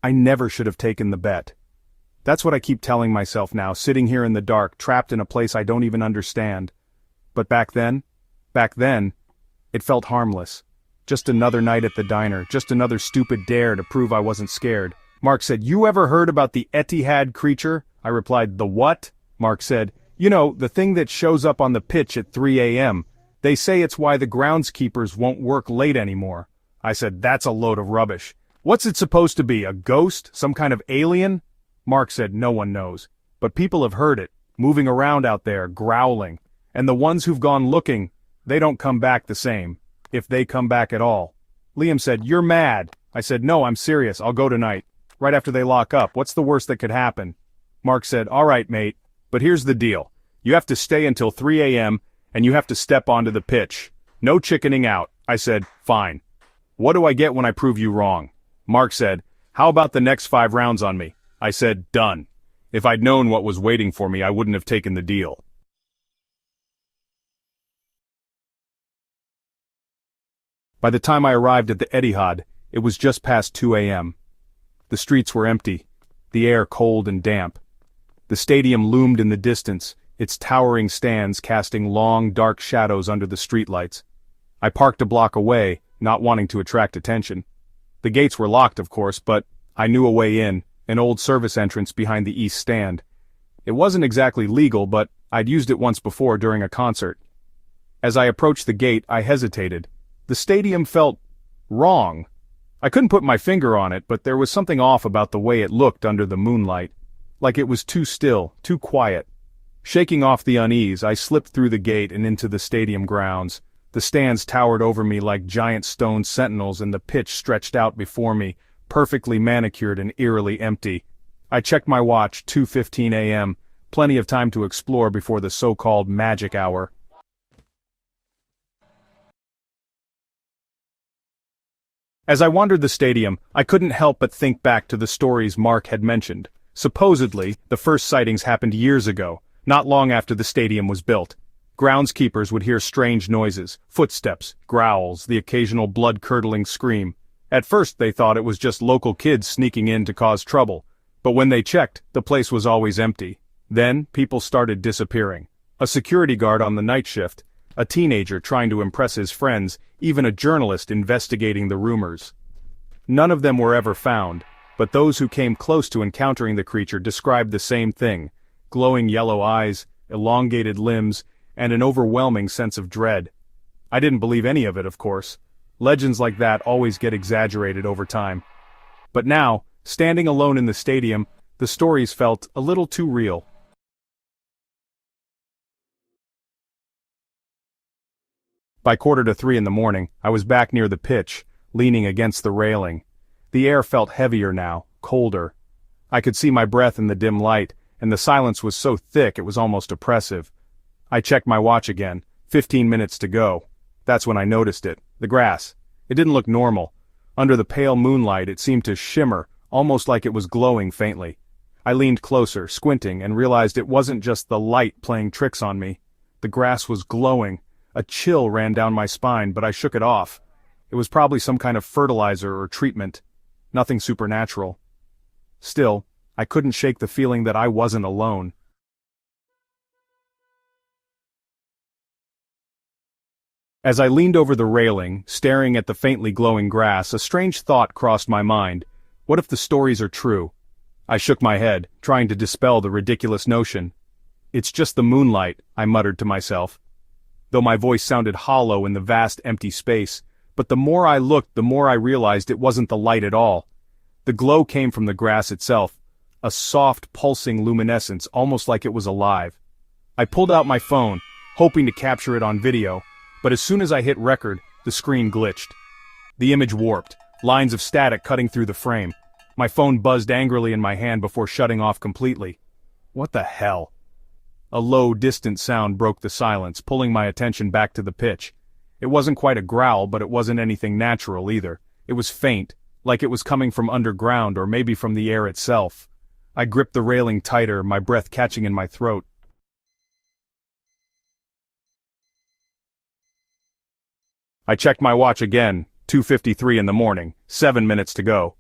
I never should have taken the bet. That's what I keep telling myself now, sitting here in the dark, trapped in a place I don't even understand. But back then, it felt harmless. Just another night at the diner, just another stupid dare to prove I wasn't scared. Mark said, "You ever heard about the Etihad creature?" I replied, "The what?" Mark said, "You know, the thing that shows up on the pitch at 3 a.m. They say it's why the groundskeepers won't work late anymore." I said, "That's a load of rubbish. What's it supposed to be, a ghost? Some kind of alien?" Mark said, "No one knows. But people have heard it, moving around out there, growling. And the ones who've gone looking, they don't come back the same. If they come back at all." Liam said, "You're mad." I said, "No, I'm serious. I'll go tonight. Right after they lock up. What's the worst that could happen?" Mark said, "All right, mate. But here's the deal. You have to stay until 3 a.m., and you have to step onto the pitch. No chickening out." I said, "Fine. What do I get when I prove you wrong?" Mark said, "How about the next 5 rounds on me?" I said, "Done. If I'd known what was waiting for me, I wouldn't have taken the deal." By the time I arrived at the Etihad, it was just past 2 a.m. The streets were empty, the air cold and damp. The stadium loomed in the distance, its towering stands casting long, dark shadows under the streetlights. I parked a block away, not wanting to attract attention. The gates were locked, of course, but I knew a way in, an old service entrance behind the east stand. It wasn't exactly legal, but I'd used it once before during a concert. As I approached the gate, I hesitated. The stadium felt wrong. I couldn't put my finger on it, but there was something off about the way it looked under the moonlight. Like it was too still, too quiet. Shaking off the unease, I slipped through the gate and into the stadium grounds. The stands towered over me like giant stone sentinels, and the pitch stretched out before me, perfectly manicured and eerily empty. I checked my watch, 2:15 a.m., plenty of time to explore before the so-called magic hour. As I wandered the stadium, I couldn't help but think back to the stories Mark had mentioned. Supposedly, the first sightings happened years ago, not long after the stadium was built. Groundskeepers would hear strange noises, footsteps, growls, the occasional blood-curdling scream. At first they thought it was just local kids sneaking in to cause trouble, but when they checked, the place was always empty. Then, people started disappearing. A security guard on the night shift, a teenager trying to impress his friends, even a journalist investigating the rumors. None of them were ever found, but those who came close to encountering the creature described the same thing: glowing yellow eyes, elongated limbs, and an overwhelming sense of dread. I didn't believe any of it, of course. Legends like that always get exaggerated over time. But now, standing alone in the stadium, the stories felt a little too real. By 2:45 in the morning, I was back near the pitch, leaning against the railing. The air felt heavier now, colder. I could see my breath in the dim light, and the silence was so thick it was almost oppressive. I checked my watch again, 15 minutes to go. That's when I noticed it, the grass. It didn't look normal. Under the pale moonlight it seemed to shimmer, almost like it was glowing faintly. I leaned closer, squinting, and realized it wasn't just the light playing tricks on me. The grass was glowing. A chill ran down my spine, but I shook it off. It was probably some kind of fertilizer or treatment. Nothing supernatural. Still, I couldn't shake the feeling that I wasn't alone. As I leaned over the railing, staring at the faintly glowing grass, a strange thought crossed my mind. What if the stories are true? I shook my head, trying to dispel the ridiculous notion. "It's just the moonlight," I muttered to myself, though my voice sounded hollow in the vast empty space. But the more I looked, the more I realized it wasn't the light at all. The glow came from the grass itself, a soft, pulsing luminescence, almost like it was alive. I pulled out my phone, hoping to capture it on video, but as soon as I hit record, the screen glitched. The image warped, lines of static cutting through the frame. My phone buzzed angrily in my hand before shutting off completely. What the hell? A low, distant sound broke the silence, pulling my attention back to the pitch. It wasn't quite a growl, but it wasn't anything natural either. It was faint, like it was coming from underground or maybe from the air itself. I gripped the railing tighter, my breath catching in my throat. I checked my watch again, 2:53 in the morning, 7 minutes to go.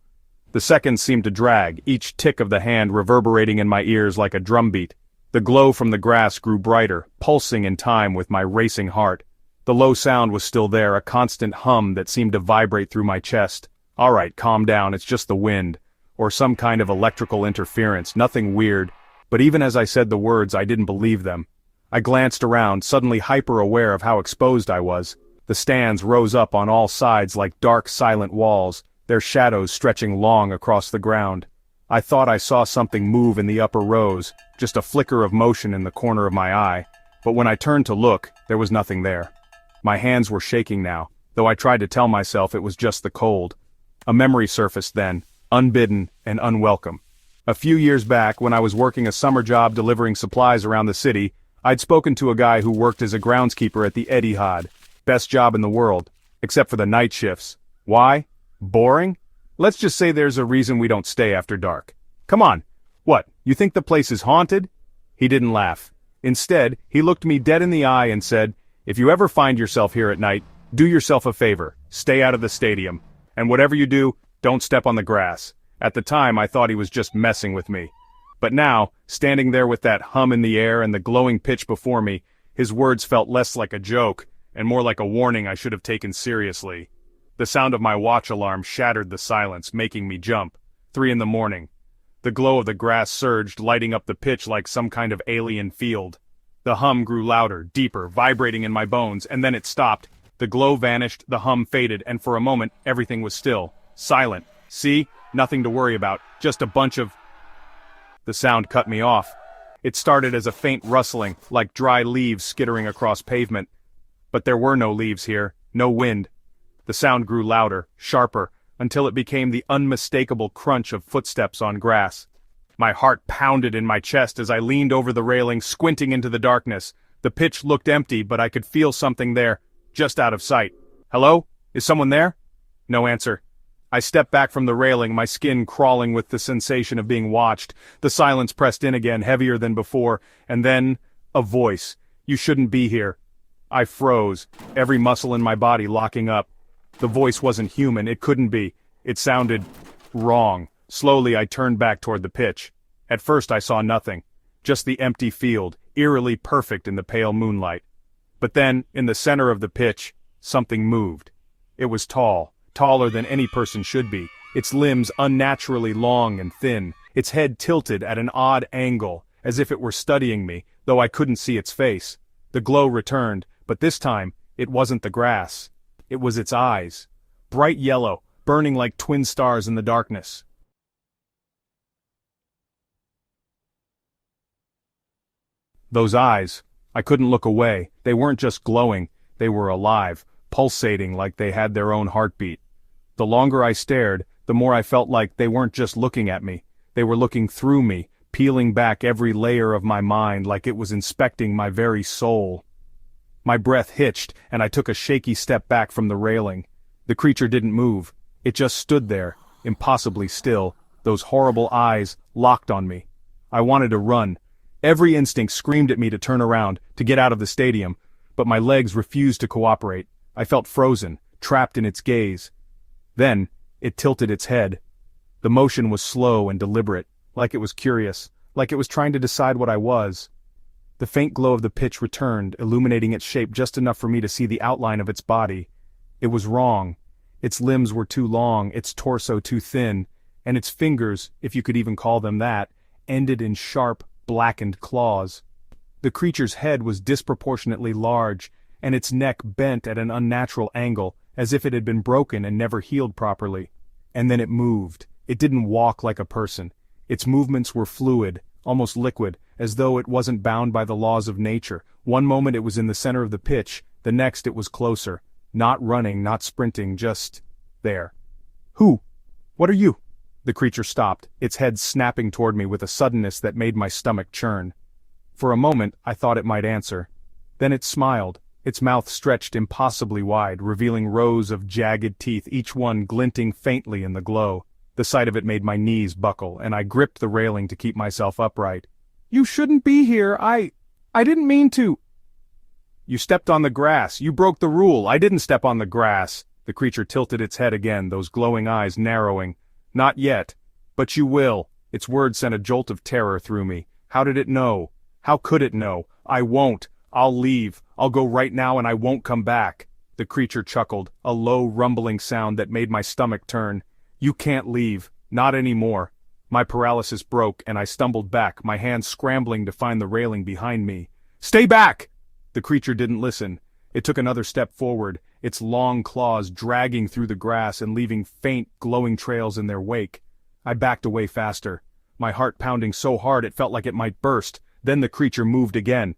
The seconds seemed to drag, each tick of the hand reverberating in my ears like a drumbeat. The glow from the grass grew brighter, pulsing in time with my racing heart. The low sound was still there, a constant hum that seemed to vibrate through my chest. All right, calm down, it's just the wind. Or some kind of electrical interference, nothing weird. But even as I said the words, I didn't believe them. I glanced around, suddenly hyper-aware of how exposed I was. The stands rose up on all sides like dark, silent walls, their shadows stretching long across the ground. I thought I saw something move in the upper rows, just a flicker of motion in the corner of my eye. But when I turned to look, there was nothing there. My hands were shaking now, though I tried to tell myself it was just the cold. A memory surfaced then, unbidden and unwelcome. A few years back, when I was working a summer job delivering supplies around the city, I'd spoken to a guy who worked as a groundskeeper at the Etihad. Best job in the world, except for the night shifts. Why? Boring? Let's just say there's a reason we don't stay after dark. Come on. What, you think the place is haunted? He didn't laugh. Instead, he looked me dead in the eye and said, "If you ever find yourself here at night, do yourself a favor, stay out of the stadium. And whatever you do, don't step on the grass." At the time, I thought he was just messing with me. But now, standing there with that hum in the air and the glowing pitch before me, his words felt less like a joke, and more like a warning I should have taken seriously. The sound of my watch alarm shattered the silence, making me jump. 3 in the morning. The glow of the grass surged, lighting up the pitch like some kind of alien field. The hum grew louder, deeper, vibrating in my bones, and then it stopped. The glow vanished, the hum faded, and for a moment, everything was still. Silent. See? Nothing to worry about. Just a bunch of... The sound cut me off. It started as a faint rustling, like dry leaves skittering across pavement. But there were no leaves here, no wind. The sound grew louder, sharper, until it became the unmistakable crunch of footsteps on grass. My heart pounded in my chest as I leaned over the railing, squinting into the darkness. The pitch looked empty, but I could feel something there, just out of sight. Hello? Is someone there? No answer. I stepped back from the railing, my skin crawling with the sensation of being watched. The silence pressed in again, heavier than before, and then, a voice. "You shouldn't be here." I froze, every muscle in my body locking up. The voice wasn't human, it couldn't be. It sounded wrong. Slowly I turned back toward the pitch. At first I saw nothing. Just the empty field, eerily perfect in the pale moonlight. But then, in the center of the pitch, something moved. It was tall, taller than any person should be, its limbs unnaturally long and thin, its head tilted at an odd angle, as if it were studying me, though I couldn't see its face. The glow returned, but this time, it wasn't the grass. It was its eyes. Bright yellow, burning like twin stars in the darkness. Those eyes, I couldn't look away. They weren't just glowing, they were alive, pulsating like they had their own heartbeat. The longer I stared, the more I felt like they weren't just looking at me. They were looking through me, peeling back every layer of my mind like it was inspecting my very soul. My breath hitched, and I took a shaky step back from the railing. The creature didn't move. It just stood there, impossibly still, those horrible eyes locked on me. I wanted to run. Every instinct screamed at me to turn around, to get out of the stadium, but my legs refused to cooperate. I felt frozen, trapped in its gaze. Then, it tilted its head. The motion was slow and deliberate, like it was curious, like it was trying to decide what I was. The faint glow of the pitch returned, illuminating its shape just enough for me to see the outline of its body. It was wrong. Its limbs were too long, its torso too thin, and its fingers, if you could even call them that, ended in sharp, blackened claws. The creature's head was disproportionately large, and its neck bent at an unnatural angle, as if it had been broken and never healed properly. And then it moved. It didn't walk like a person. Its movements were fluid, almost liquid, as though it wasn't bound by the laws of nature. One moment it was in the center of the pitch, the next it was closer. Not running, not sprinting, just there. "Who? What are you?" The creature stopped, its head snapping toward me with a suddenness that made my stomach churn. For a moment, I thought it might answer. Then it smiled, its mouth stretched impossibly wide, revealing rows of jagged teeth, each one glinting faintly in the glow. The sight of it made my knees buckle, and I gripped the railing to keep myself upright. "You shouldn't be here, I didn't mean to." "You stepped on the grass, you broke the rule, I didn't step on the grass." The creature tilted its head again, those glowing eyes narrowing. Not yet. But you will. Its words sent a jolt of terror through me. How did it know? How could it know? I won't. I'll leave. I'll go right now and I won't come back. The creature chuckled, a low rumbling sound that made my stomach turn. You can't leave. Not anymore. My paralysis broke and I stumbled back, my hands scrambling to find the railing behind me. Stay back! The creature didn't listen. It took another step forward, its long claws dragging through the grass and leaving faint, glowing trails in their wake. I backed away faster, my heart pounding so hard it felt like it might burst. Then the creature moved again.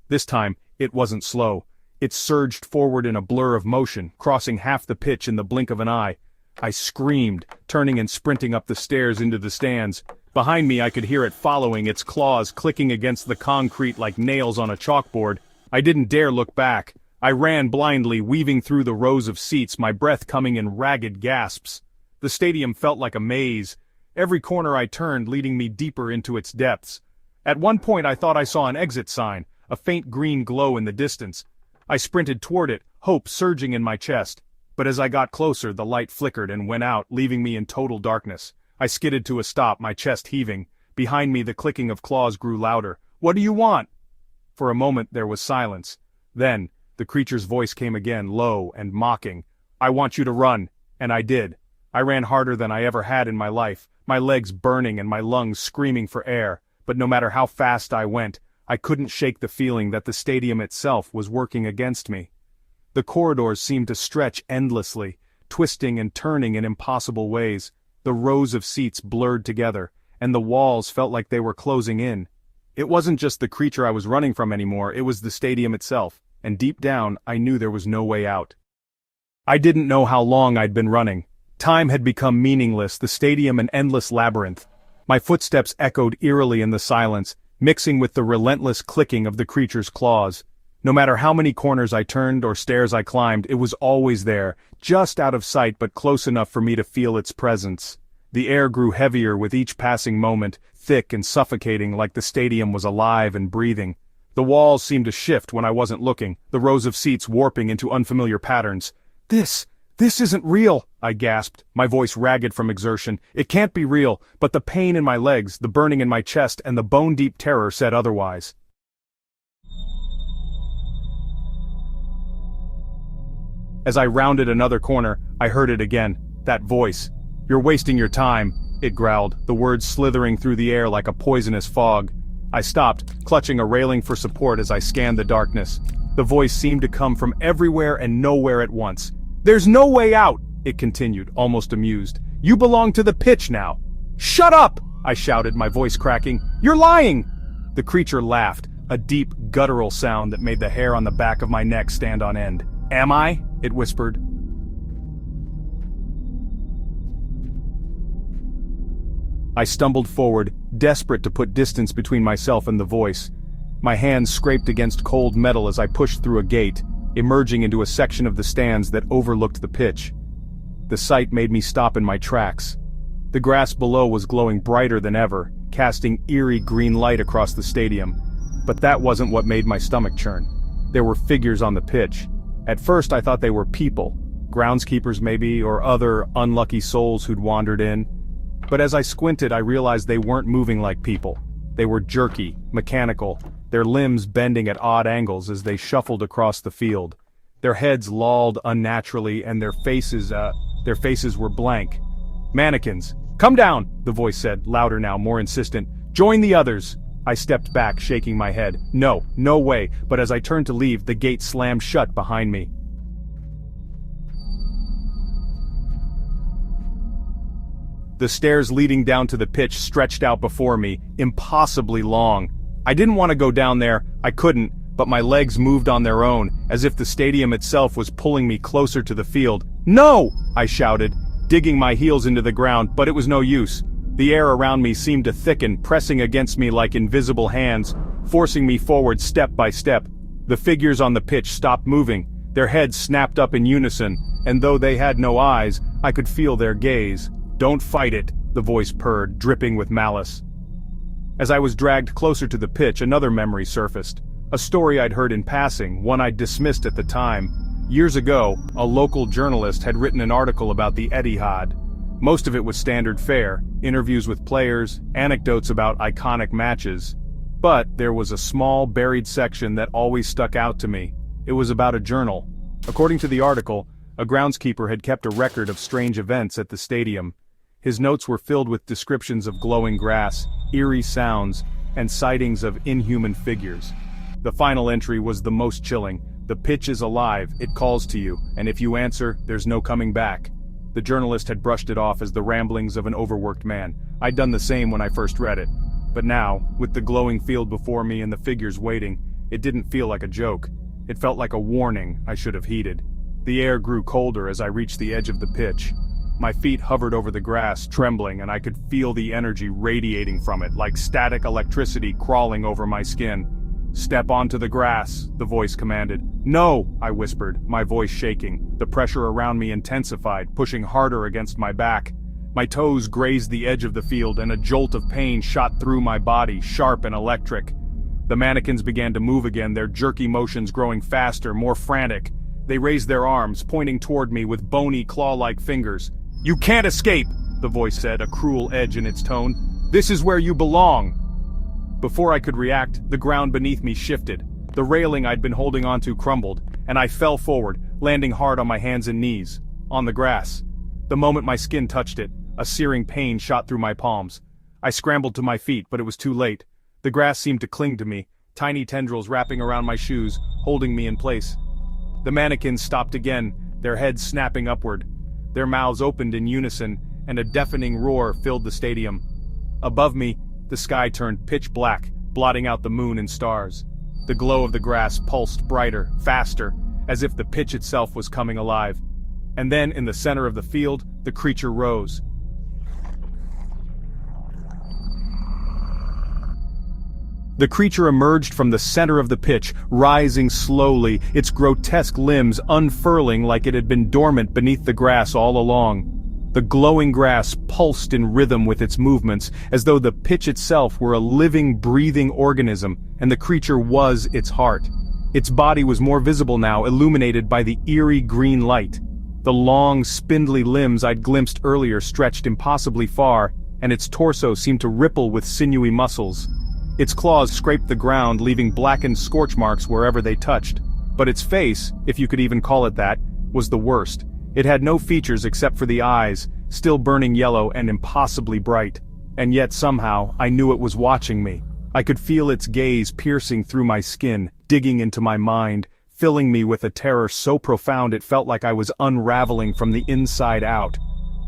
This time, it wasn't slow. It surged forward in a blur of motion, crossing half the pitch in the blink of an eye. I screamed, turning and sprinting up the stairs into the stands. Behind me I could hear it following, its claws clicking against the concrete like nails on a chalkboard. I didn't dare look back. I ran blindly, weaving through the rows of seats, my breath coming in ragged gasps. The stadium felt like a maze, every corner I turned leading me deeper into its depths. At one point I thought I saw an exit sign, a faint green glow in the distance. I sprinted toward it, hope surging in my chest. But as I got closer, the light flickered and went out, leaving me in total darkness. I skidded to a stop, my chest heaving. Behind me the clicking of claws grew louder. What do you want? For a moment there was silence. Then, the creature's voice came again, low and mocking. I want you to run. And I did. I ran harder than I ever had in my life, my legs burning and my lungs screaming for air. But no matter how fast I went, I couldn't shake the feeling that the stadium itself was working against me. The corridors seemed to stretch endlessly, twisting and turning in impossible ways. The rows of seats blurred together, and the walls felt like they were closing in. It wasn't just the creature I was running from anymore, it was the stadium itself, and deep down I knew there was no way out. I didn't know how long I'd been running. Time had become meaningless, the stadium an endless labyrinth. My footsteps echoed eerily in the silence, mixing with the relentless clicking of the creature's claws. No matter how many corners I turned or stairs I climbed, it was always there, just out of sight but close enough for me to feel its presence. The air grew heavier with each passing moment, thick and suffocating like the stadium was alive and breathing. The walls seemed to shift when I wasn't looking, the rows of seats warping into unfamiliar patterns. This isn't real, I gasped, my voice ragged from exertion. It can't be real, but the pain in my legs, the burning in my chest, and the bone-deep terror said otherwise. As I rounded another corner, I heard it again, that voice. You're wasting your time, it growled, the words slithering through the air like a poisonous fog. I stopped, clutching a railing for support as I scanned the darkness. The voice seemed to come from everywhere and nowhere at once. There's no way out, it continued, almost amused. You belong to the pitch now. Shut up, I shouted, my voice cracking. You're lying! The creature laughed, a deep, guttural sound that made the hair on the back of my neck stand on end. Am I? It whispered. I stumbled forward, desperate to put distance between myself and the voice. My hands scraped against cold metal as I pushed through a gate, emerging into a section of the stands that overlooked the pitch. The sight made me stop in my tracks. The grass below was glowing brighter than ever, casting eerie green light across the stadium. But that wasn't what made my stomach churn. There were figures on the pitch. At first I thought they were people, groundskeepers maybe, or other unlucky souls who'd wandered in. But as I squinted I realized they weren't moving like people. They were jerky, mechanical, their limbs bending at odd angles as they shuffled across the field. Their heads lolled unnaturally and their faces were blank. Mannequins. Come down, the voice said, louder now, more insistent. Join the others. I stepped back, shaking my head. No way, but as I turned to leave, the gate slammed shut behind me. The stairs leading down to the pitch stretched out before me, impossibly long. I didn't want to go down there, I couldn't, but my legs moved on their own, as if the stadium itself was pulling me closer to the field. No! I shouted, digging my heels into the ground, but it was no use. The air around me seemed to thicken, pressing against me like invisible hands, forcing me forward step by step. The figures on the pitch stopped moving, their heads snapped up in unison, and though they had no eyes, I could feel their gaze. Don't fight it, the voice purred, dripping with malice. As I was dragged closer to the pitch, another memory surfaced. A story I'd heard in passing, one I'd dismissed at the time. Years ago, a local journalist had written an article about the Etihad. Most of it was standard fare, interviews with players, anecdotes about iconic matches. But there was a small, buried section that always stuck out to me. It was about a journal. According to the article, a groundskeeper had kept a record of strange events at the stadium. His notes were filled with descriptions of glowing grass, eerie sounds, and sightings of inhuman figures. The final entry was the most chilling. The pitch is alive, it calls to you, and if you answer, there's no coming back. The journalist had brushed it off as the ramblings of an overworked man. I'd done the same when I first read it. But now, with the glowing field before me and the figures waiting, it didn't feel like a joke. It felt like a warning I should have heeded. The air grew colder as I reached the edge of the pitch. My feet hovered over the grass, trembling, and I could feel the energy radiating from it, like static electricity crawling over my skin. "Step onto the grass," the voice commanded. "No," I whispered, my voice shaking. The pressure around me intensified, pushing harder against my back. My toes grazed the edge of the field, and a jolt of pain shot through my body, sharp and electric. The mannequins began to move again, their jerky motions growing faster, more frantic. They raised their arms, pointing toward me with bony, claw-like fingers. "You can't escape," the voice said, a cruel edge in its tone. "This is where you belong." Before I could react, the ground beneath me shifted. The railing I'd been holding onto crumbled, and I fell forward, landing hard on my hands and knees, on the grass. The moment my skin touched it, a searing pain shot through my palms. I scrambled to my feet, but it was too late. The grass seemed to cling to me, tiny tendrils wrapping around my shoes, holding me in place. The mannequins stopped again, their heads snapping upward. Their mouths opened in unison, and a deafening roar filled the stadium. Above me, the sky turned pitch black, blotting out the moon and stars. The glow of the grass pulsed brighter, faster, as if the pitch itself was coming alive. And then, in the center of the field, the creature rose. The creature emerged from the center of the pitch, rising slowly, its grotesque limbs unfurling like it had been dormant beneath the grass all along. The glowing grass pulsed in rhythm with its movements, as though the pitch itself were a living, breathing organism, and the creature was its heart. Its body was more visible now, illuminated by the eerie green light. The long, spindly limbs I'd glimpsed earlier stretched impossibly far, and its torso seemed to ripple with sinewy muscles. Its claws scraped the ground, leaving blackened scorch marks wherever they touched. But its face, if you could even call it that, was the worst. It had no features except for the eyes, still burning yellow and impossibly bright. And yet somehow, I knew it was watching me. I could feel its gaze piercing through my skin, digging into my mind, filling me with a terror so profound it felt like I was unraveling from the inside out.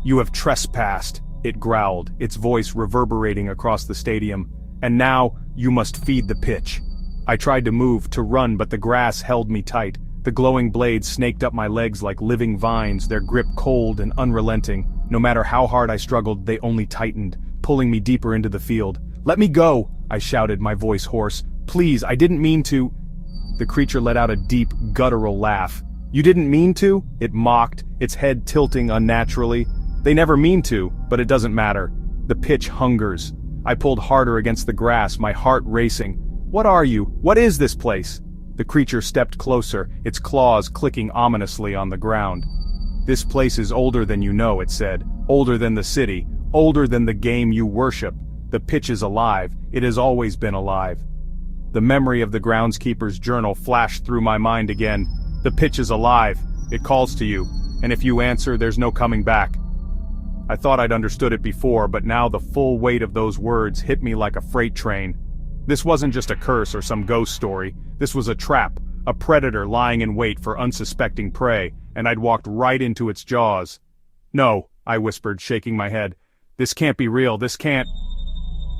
"You have trespassed," it growled, its voice reverberating across the stadium. "And now, you must feed the pitch." I tried to move, to run, but the grass held me tight. The glowing blades snaked up my legs like living vines, their grip cold and unrelenting. No matter how hard I struggled, they only tightened, pulling me deeper into the field. "Let me go!" I shouted, my voice hoarse. "Please, I didn't mean to." The creature let out a deep, guttural laugh. "You didn't mean to?" it mocked, its head tilting unnaturally. "They never mean to, but it doesn't matter. The pitch hungers." I pulled harder against the grass, my heart racing. "What are you? What is this place?" The creature stepped closer, its claws clicking ominously on the ground. "This place is older than you know," it said. "Older than the city, older than the game you worship. The pitch is alive, it has always been alive." The memory of the groundskeeper's journal flashed through my mind again. "The pitch is alive, it calls to you, and if you answer, there's no coming back." I thought I'd understood it before, but now the full weight of those words hit me like a freight train. This wasn't just a curse or some ghost story. This was a trap, a predator lying in wait for unsuspecting prey, and I'd walked right into its jaws. "No," I whispered, shaking my head. "This can't be real, this can't—"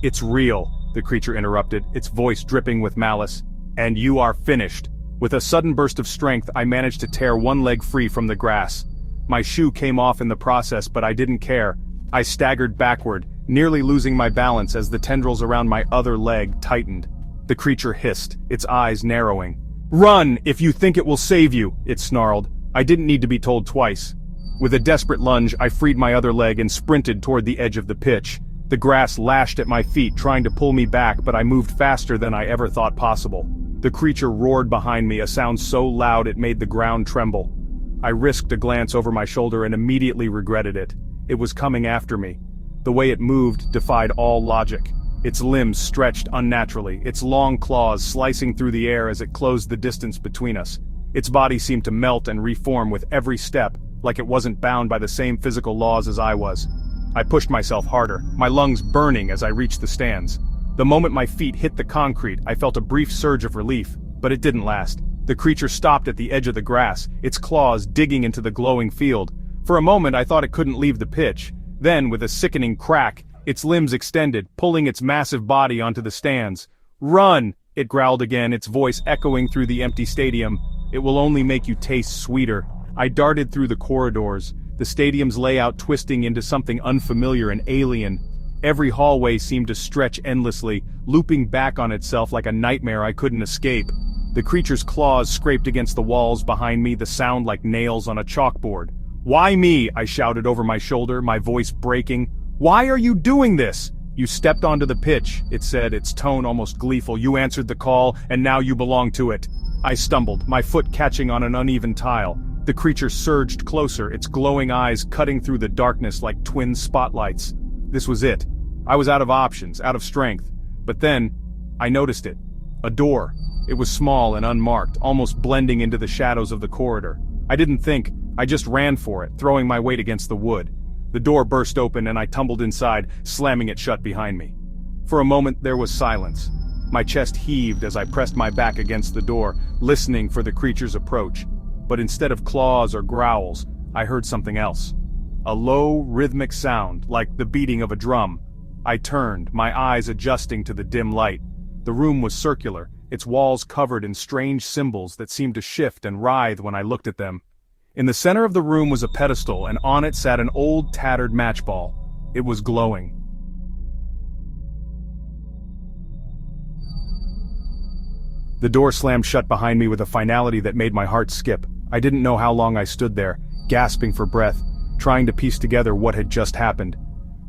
"It's real," the creature interrupted, its voice dripping with malice. "And you are finished." With a sudden burst of strength, I managed to tear one leg free from the grass. My shoe came off in the process, but I didn't care. I staggered backward, nearly losing my balance as the tendrils around my other leg tightened. The creature hissed, its eyes narrowing. "Run, if you think it will save you," it snarled. I didn't need to be told twice. With a desperate lunge, I freed my other leg and sprinted toward the edge of the pitch. The grass lashed at my feet, trying to pull me back, but I moved faster than I ever thought possible. The creature roared behind me, a sound so loud it made the ground tremble. I risked a glance over my shoulder and immediately regretted it. It was coming after me. The way it moved defied all logic. Its limbs stretched unnaturally, its long claws slicing through the air as it closed the distance between us. Its body seemed to melt and reform with every step, like it wasn't bound by the same physical laws as I was. I pushed myself harder, my lungs burning as I reached the stands. The moment my feet hit the concrete, I felt a brief surge of relief, but it didn't last. The creature stopped at the edge of the grass, its claws digging into the glowing field. For a moment I thought it couldn't leave the pitch. Then, with a sickening crack, its limbs extended, pulling its massive body onto the stands. "Run!" it growled again, its voice echoing through the empty stadium. "It will only make you taste sweeter." I darted through the corridors, the stadium's layout twisting into something unfamiliar and alien. Every hallway seemed to stretch endlessly, looping back on itself like a nightmare I couldn't escape. The creature's claws scraped against the walls behind me, the sound like nails on a chalkboard. "Why me?" I shouted over my shoulder, my voice breaking. "Why are you doing this?" "You stepped onto the pitch," it said, its tone almost gleeful. "You answered the call, and now you belong to it." I stumbled, my foot catching on an uneven tile. The creature surged closer, its glowing eyes cutting through the darkness like twin spotlights. This was it. I was out of options, out of strength. But then, I noticed it. A door. It was small and unmarked, almost blending into the shadows of the corridor. I didn't think, I just ran for it, throwing my weight against the wood. The door burst open and I tumbled inside, slamming it shut behind me. For a moment there was silence. My chest heaved as I pressed my back against the door, listening for the creature's approach. But instead of claws or growls, I heard something else. A low, rhythmic sound, like the beating of a drum. I turned, my eyes adjusting to the dim light. The room was circular, its walls covered in strange symbols that seemed to shift and writhe when I looked at them. In the center of the room was a pedestal, and on it sat an old, tattered matchball. It was glowing. The door slammed shut behind me with a finality that made my heart skip. I didn't know how long I stood there, gasping for breath, trying to piece together what had just happened.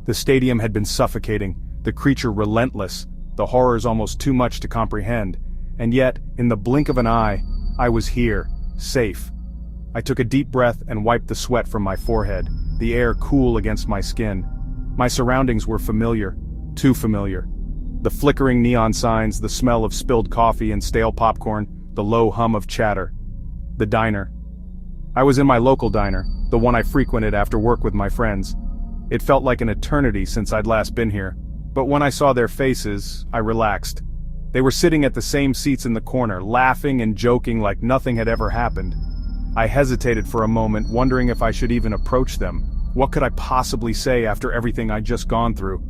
The stadium had been suffocating, the creature relentless, the horrors almost too much to comprehend. And yet, in the blink of an eye, I was here, safe. I took a deep breath and wiped the sweat from my forehead, the air cool against my skin. My surroundings were familiar, too familiar. The flickering neon signs, the smell of spilled coffee and stale popcorn, the low hum of chatter. The diner. I was in my local diner, the one I frequented after work with my friends. It felt like an eternity since I'd last been here, but when I saw their faces, I relaxed. They were sitting at the same seats in the corner, laughing and joking like nothing had ever happened. I hesitated for a moment, wondering if I should even approach them. What could I possibly say after everything I'd just gone through?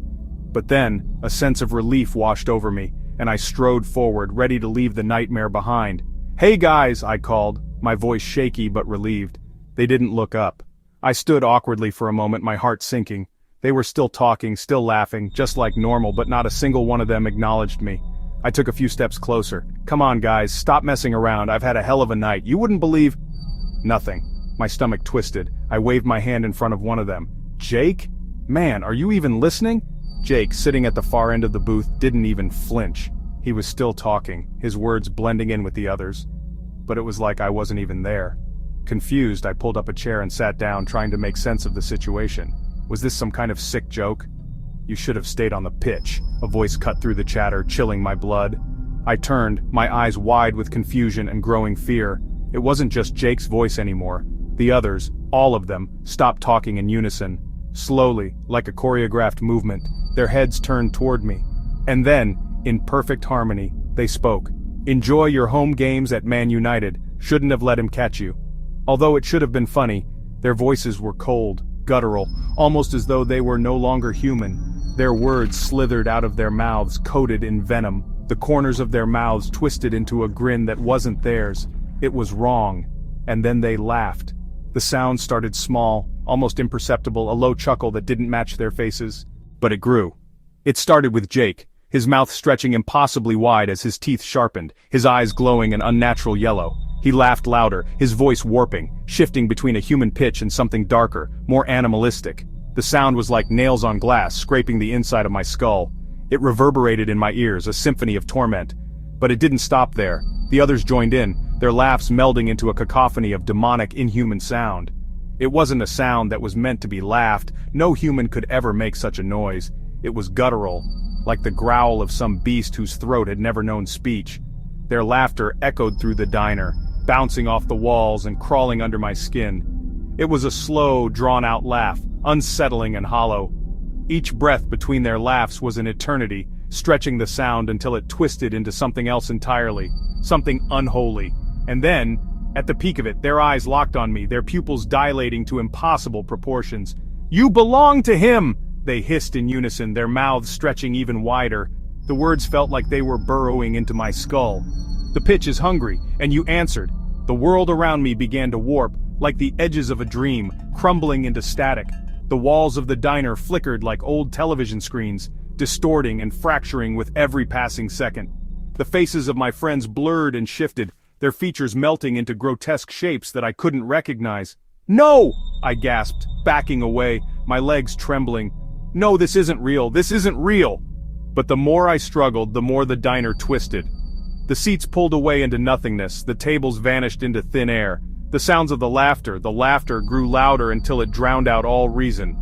But then, a sense of relief washed over me, and I strode forward, ready to leave the nightmare behind. "Hey guys," I called, my voice shaky but relieved. They didn't look up. I stood awkwardly for a moment, my heart sinking. They were still talking, still laughing, just like normal, but not a single one of them acknowledged me. I took a few steps closer. "Come on guys, stop messing around, I've had a hell of a night, you wouldn't believe—" Nothing. My stomach twisted. I waved my hand in front of one of them. "Jake? Man, are you even listening?" Jake, sitting at the far end of the booth, didn't even flinch. He was still talking, his words blending in with the others. But it was like I wasn't even there. Confused, I pulled up a chair and sat down, trying to make sense of the situation. Was this some kind of sick joke? "You should have stayed on the pitch," a voice cut through the chatter, chilling my blood. I turned, my eyes wide with confusion and growing fear. It wasn't just Jake's voice anymore. The others, all of them, stopped talking in unison. Slowly, like a choreographed movement, their heads turned toward me. And then, in perfect harmony, they spoke. "Enjoy your home games at Man United, shouldn't have let him catch you." Although it should have been funny, their voices were cold, guttural, almost as though they were no longer human. Their words slithered out of their mouths, coated in venom. The corners of their mouths twisted into a grin that wasn't theirs. It was wrong. And then they laughed. The sound started small, almost imperceptible, a low chuckle that didn't match their faces. But it grew. It started with Jake, his mouth stretching impossibly wide as his teeth sharpened, his eyes glowing an unnatural yellow. He laughed louder, his voice warping, shifting between a human pitch and something darker, more animalistic. The sound was like nails on glass, scraping the inside of my skull. It reverberated in my ears, a symphony of torment. But it didn't stop there. The others joined in, their laughs melding into a cacophony of demonic, inhuman sound. It wasn't a sound that was meant to be laughed. No human could ever make such a noise. It was guttural, like the growl of some beast whose throat had never known speech. Their laughter echoed through the diner, bouncing off the walls and crawling under my skin. It was a slow, drawn-out laugh, unsettling and hollow. Each breath between their laughs was an eternity, stretching the sound until it twisted into something else entirely, something unholy. And then, at the peak of it, their eyes locked on me, their pupils dilating to impossible proportions. "You belong to him!" they hissed in unison, their mouths stretching even wider. The words felt like they were burrowing into my skull. "The pitch is hungry, and you answered." The world around me began to warp, like the edges of a dream, crumbling into static. The walls of the diner flickered like old television screens, distorting and fracturing with every passing second. The faces of my friends blurred and shifted, their features melting into grotesque shapes that I couldn't recognize. "No!" I gasped, backing away, my legs trembling. "No, this isn't real, this isn't real!" But the more I struggled, the more the diner twisted. The seats pulled away into nothingness, the tables vanished into thin air. The sounds of the laughter grew louder until it drowned out all reason.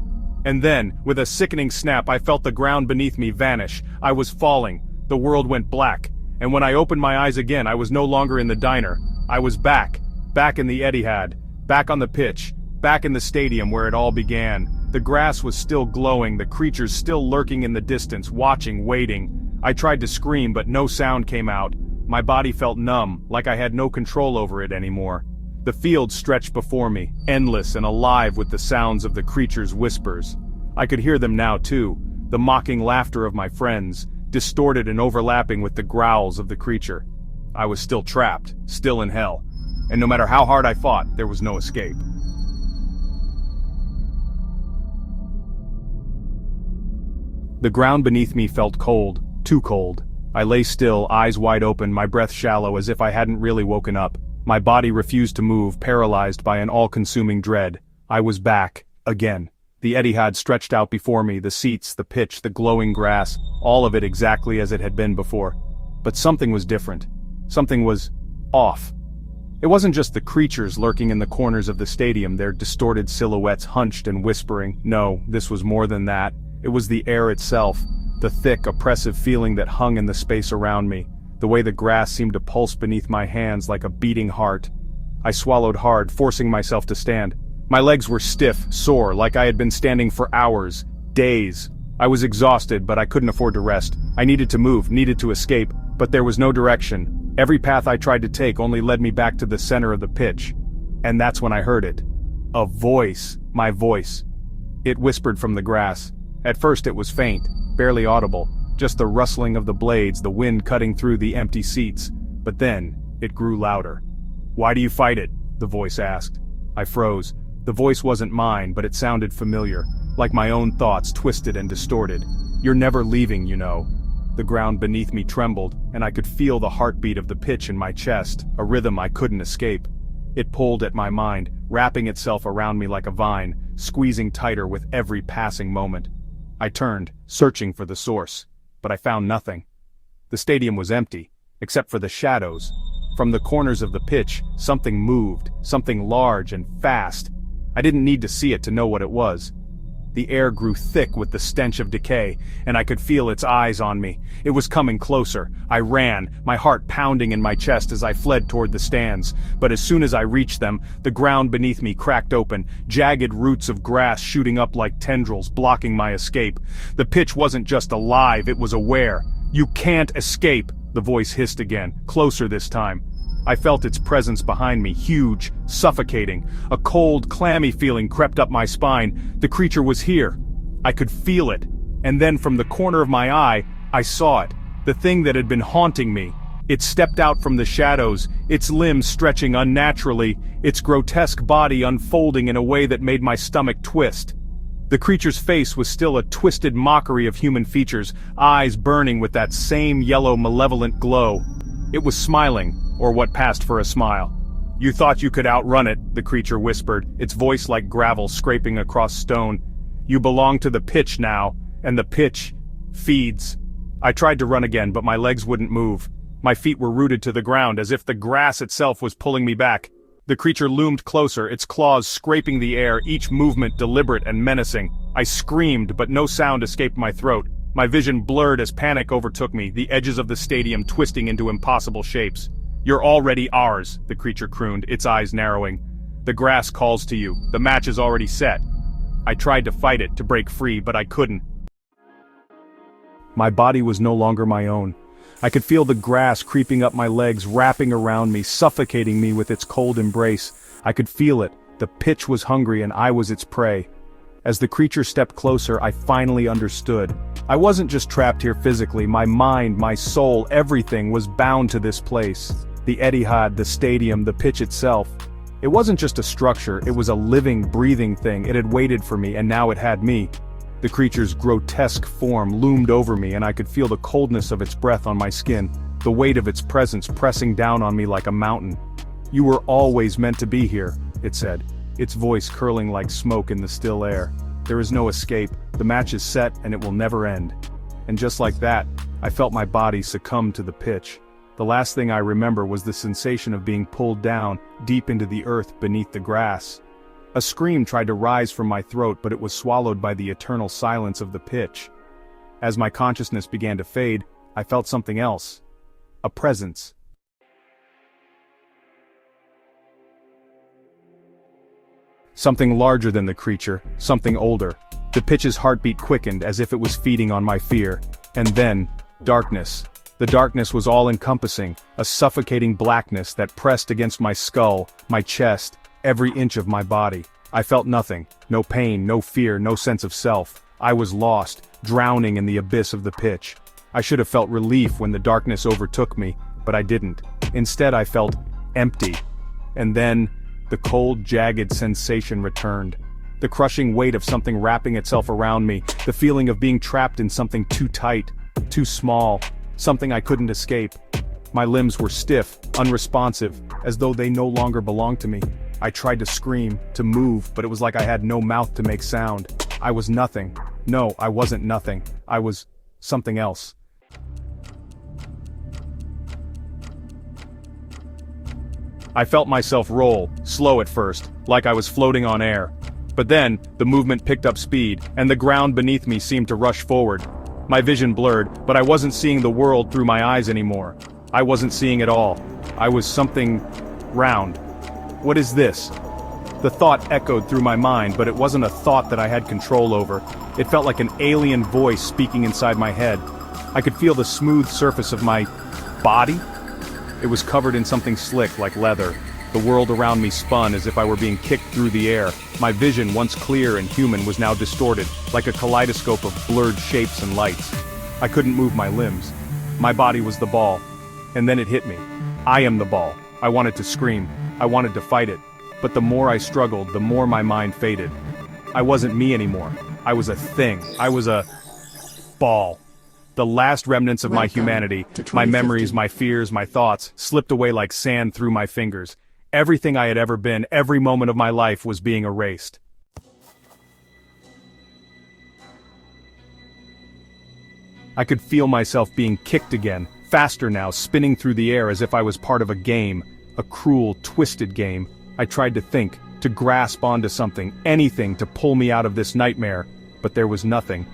And then, with a sickening snap, I felt the ground beneath me vanish. I was falling. The world went black. And when I opened my eyes again, I was no longer in the diner. I was back in the Etihad, back on the pitch, back in the stadium where it all began. The grass was still glowing, the creatures still lurking in the distance, watching, waiting. I tried to scream, but no sound came out. My body felt numb, like I had no control over it anymore. The field stretched before me, endless and alive with the sounds of the creatures' whispers. I could hear them now too, the mocking laughter of my friends, distorted and overlapping with the growls of the creature. I was still trapped, still in hell, and no matter how hard I fought, there was no escape. The ground beneath me felt cold, too cold. I lay still, eyes wide open, my breath shallow as if I hadn't really woken up. My body refused to move, paralyzed by an all-consuming dread. I was back, again. The Etihad stretched out before me, the seats, the pitch, the glowing grass, all of it exactly as it had been before. But something was different. Something was off. It wasn't just the creatures lurking in the corners of the stadium, their distorted silhouettes hunched and whispering. No, this was more than that. It was the air itself, the thick, oppressive feeling that hung in the space around me, the way the grass seemed to pulse beneath my hands like a beating heart. I swallowed hard, forcing myself to stand. My legs were stiff, sore, like I had been standing for hours, days. I was exhausted, but I couldn't afford to rest. I needed to move, needed to escape, but there was no direction. Every path I tried to take only led me back to the center of the pitch. And that's when I heard it. A voice, my voice. It whispered from the grass. At first it was faint, barely audible, just the rustling of the blades, the wind cutting through the empty seats. But then, it grew louder. "Why do you fight it?" the voice asked. I froze. The voice wasn't mine, but it sounded familiar, like my own thoughts twisted and distorted. "You're never leaving, you know." The ground beneath me trembled, and I could feel the heartbeat of the pitch in my chest, a rhythm I couldn't escape. It pulled at my mind, wrapping itself around me like a vine, squeezing tighter with every passing moment. I turned, searching for the source, but I found nothing. The stadium was empty, except for the shadows. From the corners of the pitch, something moved, something large and fast. I didn't need to see it to know what it was. The air grew thick with the stench of decay, and I could feel its eyes on me. It was coming closer. I ran, my heart pounding in my chest as I fled toward the stands. But as soon as I reached them, the ground beneath me cracked open, jagged roots of grass shooting up like tendrils, blocking my escape. The pitch wasn't just alive, it was aware. "You can't escape," the voice hissed again, closer this time. I felt its presence behind me, huge, suffocating. A cold, clammy feeling crept up my spine. The creature was here. I could feel it. And then from the corner of my eye, I saw it. The thing that had been haunting me. It stepped out from the shadows, its limbs stretching unnaturally, its grotesque body unfolding in a way that made my stomach twist. The creature's face was still a twisted mockery of human features, eyes burning with that same yellow malevolent glow. It was smiling, or what passed for a smile. "You thought you could outrun it," the creature whispered, its voice like gravel scraping across stone. "You belong to the pitch now, and the pitch feeds." I tried to run again, but my legs wouldn't move. My feet were rooted to the ground as if the grass itself was pulling me back. The creature loomed closer, its claws scraping the air, each movement deliberate and menacing. I screamed, but no sound escaped my throat. My vision blurred as panic overtook me, the edges of the stadium twisting into impossible shapes. "You're already ours," the creature crooned, its eyes narrowing. "The grass calls to you. The match is already set." I tried to fight it, to break free, but I couldn't. My body was no longer my own. I could feel the grass creeping up my legs, wrapping around me, suffocating me with its cold embrace. I could feel it. The pitch was hungry and I was its prey. As the creature stepped closer, I finally understood. I wasn't just trapped here physically, my mind, my soul, everything was bound to this place. The Etihad, the stadium, the pitch itself. It wasn't just a structure, it was a living, breathing thing. It had waited for me, and now it had me. The creature's grotesque form loomed over me, and I could feel the coldness of its breath on my skin, the weight of its presence pressing down on me like a mountain. "You were always meant to be here," it said, its voice curling like smoke in the still air. "There is no escape, the match is set and it will never end." And just like that, I felt my body succumb to the pitch. The last thing I remember was the sensation of being pulled down, deep into the earth beneath the grass. A scream tried to rise from my throat, but it was swallowed by the eternal silence of the pitch. As my consciousness began to fade, I felt something else. A presence. Something larger than the creature, something older. The pitch's heartbeat quickened as if it was feeding on my fear. And then, darkness. The darkness was all-encompassing, a suffocating blackness that pressed against my skull, my chest, every inch of my body. I felt nothing, no pain, no fear, no sense of self. I was lost, drowning in the abyss of the pitch. I should have felt relief when the darkness overtook me, but I didn't. Instead I felt empty. And then, the cold, jagged sensation returned. The crushing weight of something wrapping itself around me, the feeling of being trapped in something too tight, too small, something I couldn't escape. My limbs were stiff, unresponsive, as though they no longer belonged to me. I tried to scream, to move, but it was like I had no mouth to make sound. I was nothing. No, I wasn't nothing. I was something else. I felt myself roll, slow at first, like I was floating on air. But then, the movement picked up speed, and the ground beneath me seemed to rush forward. My vision blurred, but I wasn't seeing the world through my eyes anymore. I wasn't seeing it all. I was something round. What is this? The thought echoed through my mind, but it wasn't a thought that I had control over. It felt like an alien voice speaking inside my head. I could feel the smooth surface of my body. It was covered in something slick like leather. The world around me spun as if I were being kicked through the air. My vision, once clear and human, was now distorted, like a kaleidoscope of blurred shapes and lights. I couldn't move my limbs. My body was the ball. And then it hit me. I am the ball. I wanted to scream. I wanted to fight it. But the more I struggled, the more my mind faded. I wasn't me anymore. I was a thing. I was a ball. The last remnants of my humanity, my memories, my fears, my thoughts, slipped away like sand through my fingers. Everything I had ever been, every moment of my life was being erased. I could feel myself being kicked again, faster now, spinning through the air as if I was part of a game, a cruel, twisted game. I tried to think, to grasp onto something, anything to pull me out of this nightmare, but there was nothing.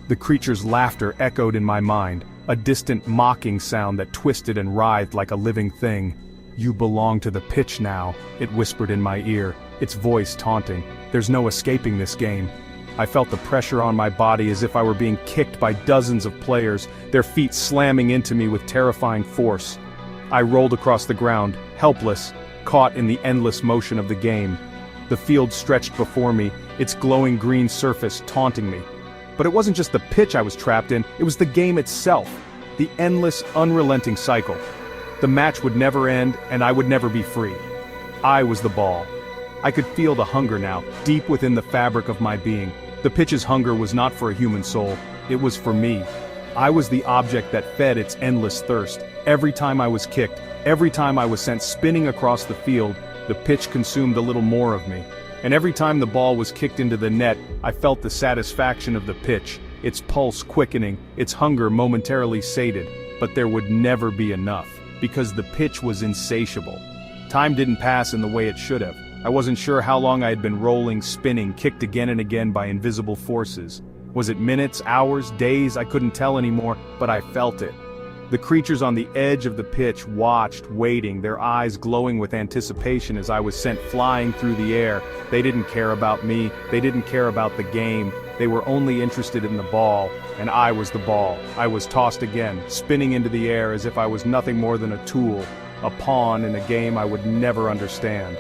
The creature's laughter echoed in my mind, a distant mocking sound that twisted and writhed like a living thing. "You belong to the pitch now," it whispered in my ear, its voice taunting. "There's no escaping this game." I felt the pressure on my body as if I were being kicked by dozens of players, their feet slamming into me with terrifying force. I rolled across the ground, helpless, caught in the endless motion of the game. The field stretched before me, its glowing green surface taunting me. But it wasn't just the pitch I was trapped in, it was the game itself. The endless, unrelenting cycle. The match would never end, and I would never be free. I was the ball. I could feel the hunger now, deep within the fabric of my being. The pitch's hunger was not for a human soul, it was for me. I was the object that fed its endless thirst. Every time I was kicked, every time I was sent spinning across the field, the pitch consumed a little more of me. And every time the ball was kicked into the net, I felt the satisfaction of the pitch, its pulse quickening, its hunger momentarily sated. But there would never be enough, because the pitch was insatiable. Time didn't pass in the way it should have. I wasn't sure how long I had been rolling, spinning, kicked again and again by invisible forces. Was it minutes, hours, days? I couldn't tell anymore, but I felt it. The creatures on the edge of the pitch watched, waiting, their eyes glowing with anticipation as I was sent flying through the air. They didn't care about me, they didn't care about the game, they were only interested in the ball, and I was the ball. I was tossed again, spinning into the air as if I was nothing more than a tool, a pawn in a game I would never understand.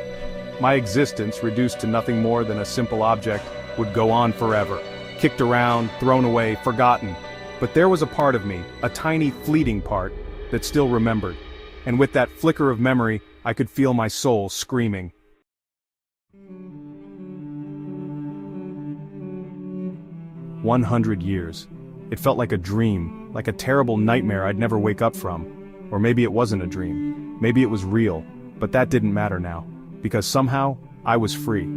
My existence, reduced to nothing more than a simple object, would go on forever. Kicked around, thrown away, forgotten. But there was a part of me, a tiny fleeting part, that still remembered. And with that flicker of memory, I could feel my soul screaming. 100 years. It felt like a dream, like a terrible nightmare I'd never wake up from. Or maybe it wasn't a dream. Maybe it was real, but that didn't matter now. Because somehow, I was free.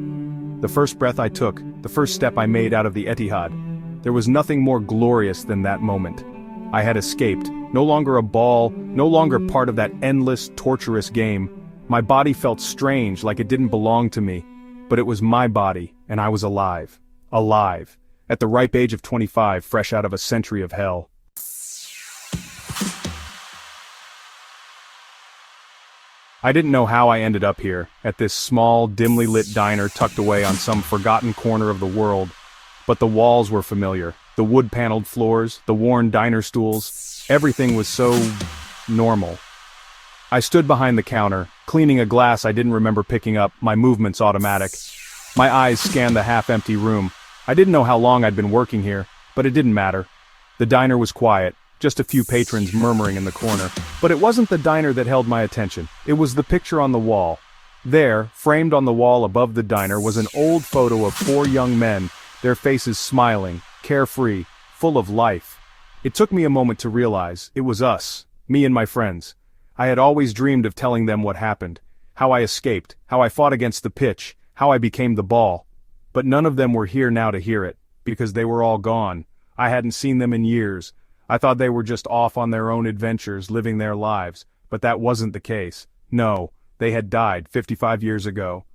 The first breath I took, the first step I made out of the Etihad, there was nothing more glorious than that moment. I had escaped, no longer a ball, no longer part of that endless, torturous game. My body felt strange, like it didn't belong to me. But it was my body, and I was alive. Alive. At the ripe age of 25, fresh out of a century of hell. I didn't know how I ended up here, at this small, dimly lit diner tucked away on some forgotten corner of the world. But the walls were familiar, the wood-paneled floors, the worn diner stools, everything was so normal. I stood behind the counter, cleaning a glass I didn't remember picking up, my movements automatic. My eyes scanned the half-empty room. I didn't know how long I'd been working here, but it didn't matter. The diner was quiet. Just a few patrons murmuring in the corner. But it wasn't the diner that held my attention. It was the picture on the wall. There, framed on the wall above the diner, was an old photo of 4 young men, their faces smiling, carefree, full of life. It took me a moment to realize it was us, me and my friends. I had always dreamed of telling them what happened, how I escaped, how I fought against the pitch, how I became the ball. But none of them were here now to hear it, because they were all gone. I hadn't seen them in years. I thought they were just off on their own adventures, living their lives, but that wasn't the case. No, they had died 55 years ago.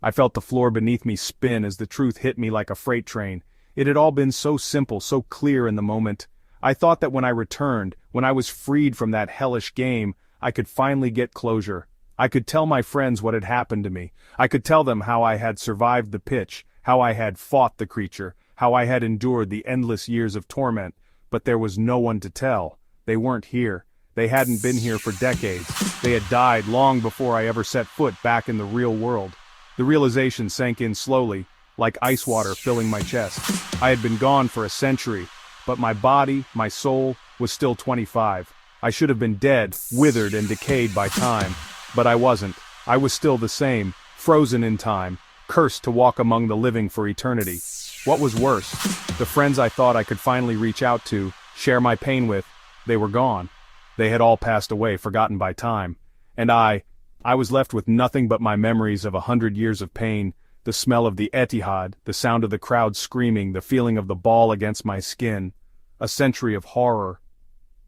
I felt the floor beneath me spin as the truth hit me like a freight train. It had all been so simple, so clear in the moment. I thought that when I returned, when I was freed from that hellish game, I could finally get closure. I could tell my friends what had happened to me. I could tell them how I had survived the pitch, how I had fought the creature, how I had endured the endless years of torment. But there was no one to tell. They weren't here. They hadn't been here for decades. They had died long before I ever set foot back in the real world. The realization sank in slowly, like ice water filling my chest. I had been gone for a century, but my body, my soul, was still 25. I should have been dead, withered and decayed by time. But I wasn't. I was still the same, frozen in time, cursed to walk among the living for eternity. What was worse, the friends I thought I could finally reach out to, share my pain with, they were gone. They had all passed away, forgotten by time. And I was left with nothing but my memories of 100 years of pain, the smell of the Etihad, the sound of the crowd screaming, the feeling of the ball against my skin. A century of horror.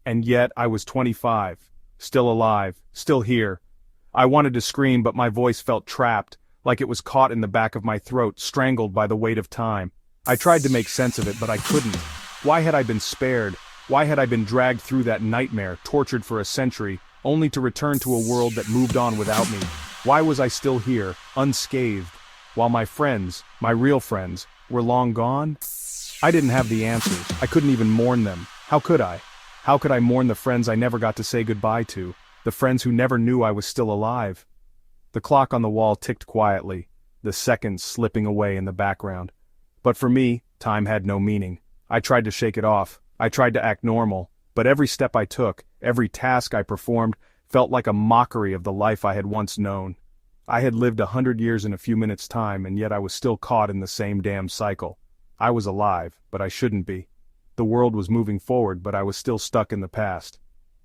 And yet I was 25, still alive, still here. I wanted to scream, but my voice felt trapped, like it was caught in the back of my throat, strangled by the weight of time. I tried to make sense of it, but I couldn't. Why had I been spared? Why had I been dragged through that nightmare, tortured for a century, only to return to a world that moved on without me? Why was I still here, unscathed, while my friends, my real friends, were long gone? I didn't have the answers. I couldn't even mourn them. How could I? How could I mourn the friends I never got to say goodbye to, the friends who never knew I was still alive? The clock on the wall ticked quietly, the seconds slipping away in the background. But for me, time had no meaning. I tried to shake it off. I tried to act normal, but every step I took, every task I performed, felt like a mockery of the life I had once known. I had lived 100 years in a few minutes' time, and yet I was still caught in the same damn cycle. I was alive, but I shouldn't be. The world was moving forward, but I was still stuck in the past.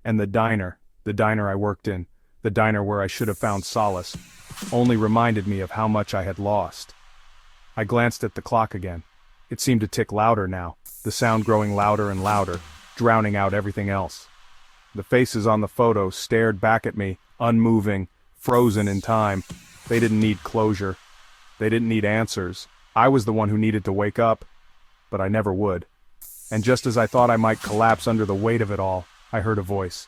And the diner I worked in, the diner where I should have found solace, only reminded me of how much I had lost. I glanced at the clock again. It seemed to tick louder now, the sound growing louder and louder, drowning out everything else. The faces on the photo stared back at me, unmoving, frozen in time. They didn't need closure. They didn't need answers. I was the one who needed to wake up, but I never would. And just as I thought I might collapse under the weight of it all, I heard a voice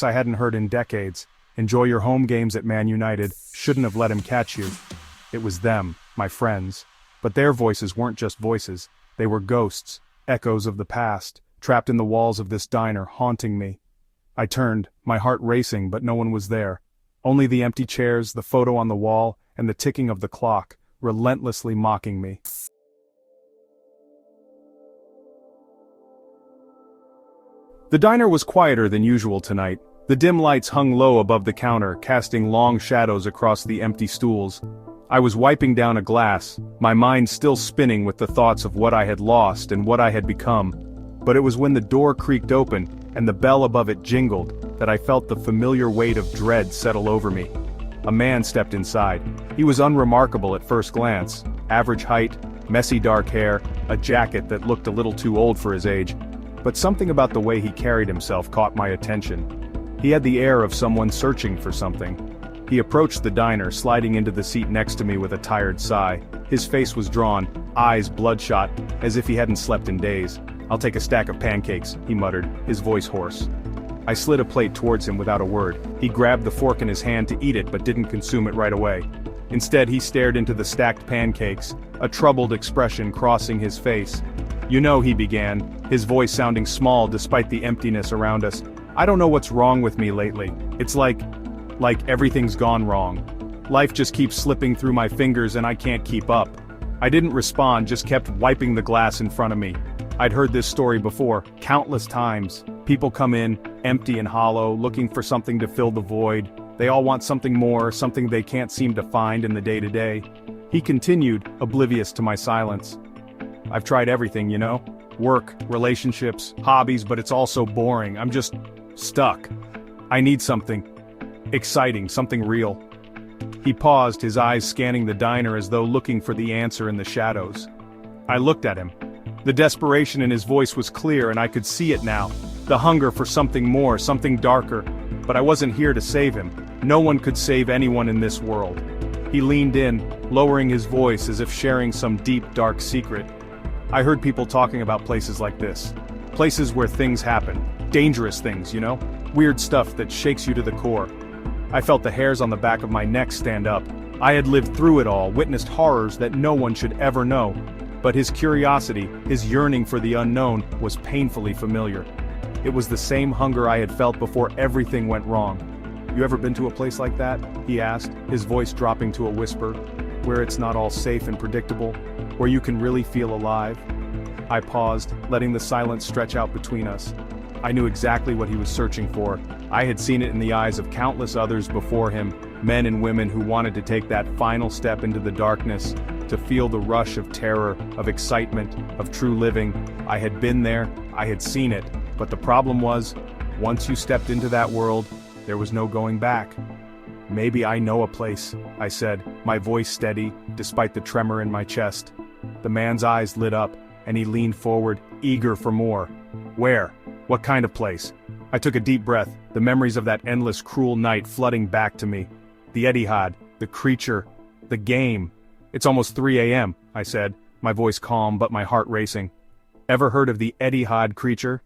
I hadn't heard in decades. Enjoy your home games at Man United, shouldn't have let him catch you. It was them, my friends. But their voices weren't just voices, they were ghosts, echoes of the past, trapped in the walls of this diner, haunting me. I turned, my heart racing, but no one was there. Only the empty chairs, the photo on the wall, and the ticking of the clock, relentlessly mocking me. The diner was quieter than usual tonight. The dim lights hung low above the counter, casting long shadows across the empty stools. I was wiping down a glass, my mind still spinning with the thoughts of what I had lost and what I had become. But it was when the door creaked open, and the bell above it jingled, that I felt the familiar weight of dread settle over me. A man stepped inside. He was unremarkable at first glance. Average height, messy dark hair, a jacket that looked a little too old for his age. But something about the way he carried himself caught my attention. He had the air of someone searching for something. He approached the diner, sliding into the seat next to me with a tired sigh. His face was drawn, eyes bloodshot, as if he hadn't slept in days. "I'll take a stack of pancakes," he muttered, his voice hoarse. I slid a plate towards him without a word. He grabbed the fork in his hand to eat it but didn't consume it right away. Instead he stared into the stacked pancakes, a troubled expression crossing his face. "You know," he began, his voice sounding small despite the emptiness around us, "I don't know what's wrong with me lately. It's like everything's gone wrong. Life just keeps slipping through my fingers and I can't keep up." I didn't respond, just kept wiping the glass in front of me. I'd heard this story before, countless times. People come in, empty and hollow, looking for something to fill the void. They all want something more, something they can't seem to find in the day-to-day. He continued, oblivious to my silence. "I've tried everything, you know? Work, relationships, hobbies, but it's all so boring. I'm just stuck. I need something exciting, something real." He paused, his eyes scanning the diner as though looking for the answer in the shadows. I looked at him. The desperation in his voice was clear and I could see it now. The hunger for something more, something darker. But I wasn't here to save him. No one could save anyone in this world. He leaned in, lowering his voice as if sharing some deep, dark secret. "I heard people talking about places like this. Places where things happen. Dangerous things, you know? Weird stuff that shakes you to the core." I felt the hairs on the back of my neck stand up. I had lived through it all, witnessed horrors that no one should ever know. But his curiosity, his yearning for the unknown, was painfully familiar. It was the same hunger I had felt before everything went wrong. "You ever been to a place like that?" he asked, his voice dropping to a whisper. "Where it's not all safe and predictable? Where you can really feel alive?" I paused, letting the silence stretch out between us. I knew exactly what he was searching for. I had seen it in the eyes of countless others before him, men and women who wanted to take that final step into the darkness, to feel the rush of terror, of excitement, of true living. I had been there, I had seen it, but the problem was, once you stepped into that world, there was no going back. "Maybe I know a place," I said, my voice steady, despite the tremor in my chest. The man's eyes lit up, and he leaned forward, eager for more. "Where? What kind of place?" I took a deep breath, the memories of that endless cruel night flooding back to me. The Etihad, the creature, the game. "It's almost 3 a.m., I said, my voice calm but my heart racing. "Ever heard of the Etihad creature?"